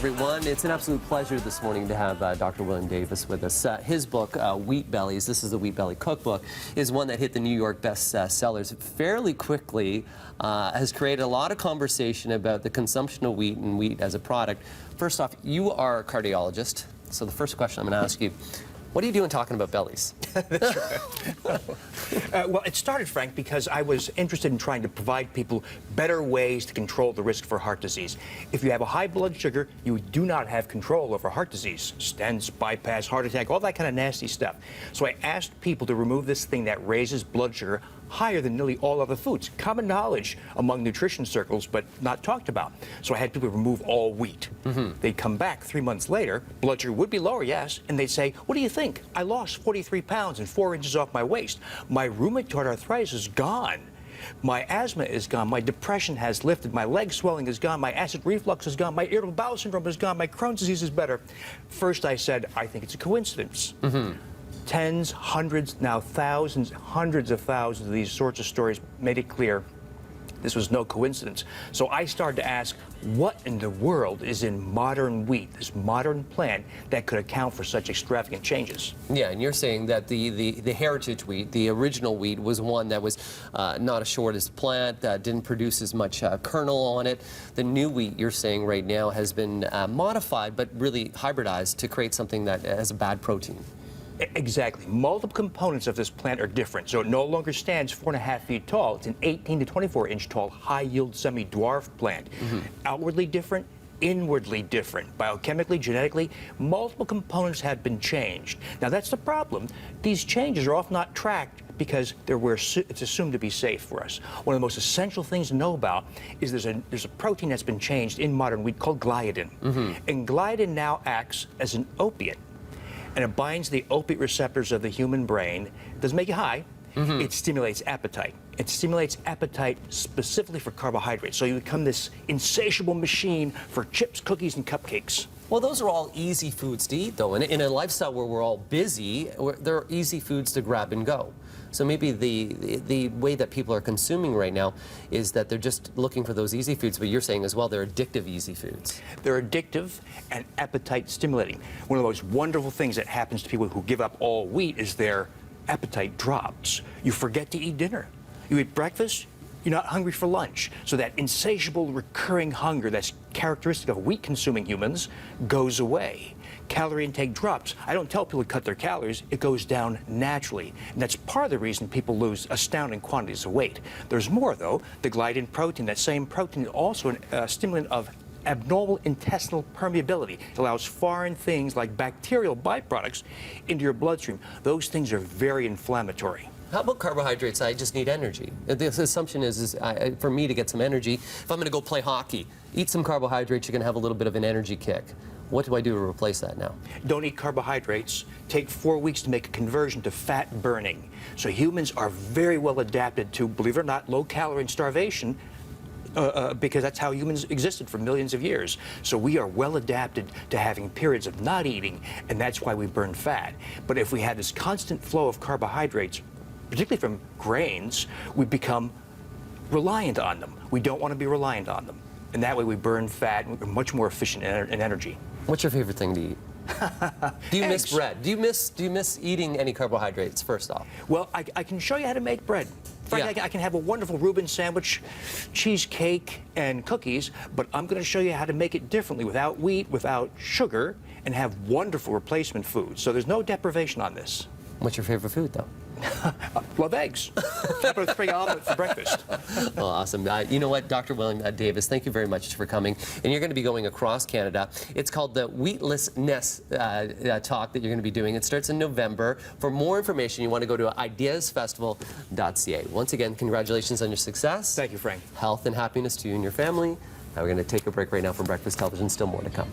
everyone. It's an absolute pleasure this morning to have Dr. William Davis with us. His book, Wheat Bellies, this is the Wheat Belly Cookbook, is one that hit the New York bestsellers fairly quickly, has created a lot of conversation about the consumption of wheat and wheat as a product. First off, you are a cardiologist, so the first question I'm going to ask you, what are you doing talking about bellies? That's right. Well, it started, Frank, because I was interested in trying to provide people better ways to control the risk for heart disease. If you have a high blood sugar, you do not have control over heart disease. Stents, bypass, heart attack, all that kind of nasty stuff. So I asked people to remove this thing that raises blood sugar higher than nearly all other foods. Common knowledge among nutrition circles, but not talked about. So I had people remove all wheat. They'd come back 3 months later, blood sugar would be lower, yes, and they'd say, what do you think? I lost 43 pounds and 4 inches off my waist. My rheumatoid arthritis is gone. My asthma is gone. My depression has lifted. My leg swelling is gone. My acid reflux is gone. My irritable bowel syndrome is gone. My Crohn's disease is better. First I said, I think it's a coincidence. Tens, hundreds, now thousands, hundreds of thousands of these sorts of stories made it clear this was no coincidence. So I started to ask, what in the world is in modern wheat, this modern plant, that could account for such extravagant changes? Yeah, and you're saying that the heritage wheat, the original wheat, was one that was not a shortest plant, didn't produce as much kernel on it. The new wheat, you're saying right now, has been modified, but really hybridized to create something that has a bad protein. Exactly. Multiple components of this plant are different, so it no longer stands 4.5 feet tall. It's an 18 to 24 inch tall, high-yield, semi-dwarf plant. Outwardly different, inwardly different. Biochemically, genetically, multiple components have been changed. Now, that's the problem. These changes are often not tracked because it's assumed to be safe for us. One of the most essential things to know about is there's a protein that's been changed in modern wheat called gliadin. And gliadin now acts as an opiate. And it binds the opiate receptors of the human brain. It doesn't make you high. It stimulates appetite. It stimulates appetite specifically for carbohydrates. So you become this insatiable machine for chips, cookies, and cupcakes. Well, those are all easy foods to eat, though. In a lifestyle where we're all busy, there are easy foods to grab and go. So maybe the way that people are consuming right now is that they're just looking for those easy foods, but you're saying as well they're addictive easy foods. They're addictive and appetite stimulating. One of the most wonderful things that happens to people who give up all wheat is their appetite drops. You forget to eat dinner. You eat breakfast, you're not hungry for lunch. So that insatiable recurring hunger that's characteristic of wheat-consuming humans goes away. Calorie intake drops. I don't tell people to cut their calories. It goes down naturally. And that's part of the reason people lose astounding quantities of weight. There's more, though. The gliadin protein, that same protein, is also a stimulant of abnormal intestinal permeability. It allows foreign things like bacterial byproducts into your bloodstream. Those things are very inflammatory. How about carbohydrates? I just need energy. The assumption is for me to get some energy, if I'm going to go play hockey, eat some carbohydrates, you're going to have a little bit of an energy kick. What do I do to replace that now? Don't eat carbohydrates. Take 4 weeks to make a conversion to fat burning. So humans are very well adapted to, believe it or not, low-calorie and starvation, because that's how humans existed for millions of years. So we are well adapted to having periods of not eating, and that's why we burn fat. But if we had this constant flow of carbohydrates, particularly from grains, we become reliant on them. We don't want to be reliant on them. And that way we burn fat and we're much more efficient in energy. What's your favorite thing to eat? Do you miss bread? Do you miss eating any carbohydrates, first off? Well, I can show you how to make bread. Frank, I can have a wonderful Reuben sandwich, cheesecake, and cookies, but I'm going to show you how to make it differently, without wheat, without sugar, and have wonderful replacement foods. So there's no deprivation on this. What's your favorite food, though? Love eggs. How about a spring omelet for breakfast? Well, awesome. You know what, Dr. William Davis, thank you very much for coming. And you're going to be going across Canada. It's called the Wheatlessness talk that you're going to be doing. It starts in November. For more information, you want to go to ideasfestival.ca. Once again, congratulations on your success. Thank you, Frank. Health and happiness to you and your family. Now we're going to take a break right now from Breakfast Television. Still more to come.